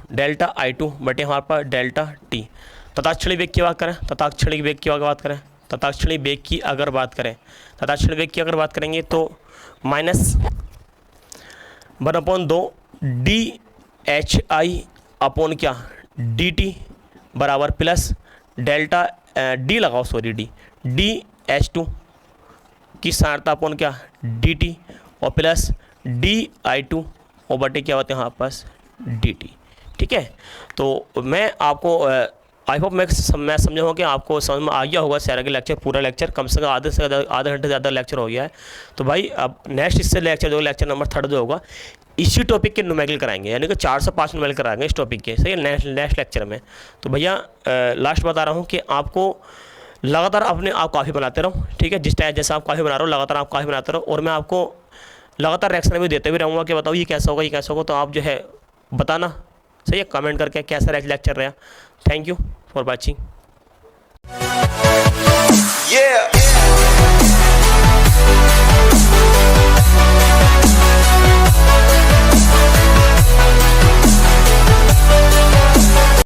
बटे यहाँ पर डेल्टा टी। तथाक्षणिक वेग की बात करें, तथाक्षणिक वेग की अगर बात करेंगे तो -1/2 DHI अपॉन क्या DT बराबर प्लस डेल्टा डी लगाओ, सॉरी DH2 की सार्थता अपॉन क्या DT और प्लस DI2 और बटे क्या होते हैं यहाँ पास DT, ठीक है। तो मैं आपको आई होप मैं समझा कि आपको समझ में आ गया होगा सारा के लेक्चर, पूरा लेक्चर कम से कम आधे घंटे से ज़्यादा लेक्चर हो गया है। तो भाई अब नेक्स्ट इससे लेक्चर जो लेक्चर नंबर 3 जो होगा इसी टॉपिक के न्यूमेरिकल कराएंगे, यानी कि 4 से 5 न्यूमेरिकल कराएंगे इस टॉपिक के, सही है, नेक्स्ट लेक्चर में। तो भैया लास्ट बता रहा हूँ कि आपको लगातार अपने आप काफ़ी बनाते रहो, ठीक है। जिस टाइम जैसा आप काफ़ी बना रहे हो लगातार आप काफ़ी बनाते रहो, और मैं आपको लगातार रिएक्शन भी देते भी रहूँगा कि बताओ ये कैसा होगा, तो आप जो है बताना, सही है, कमेंट करके कैसा लेक्चर रहा। Thank you for watching.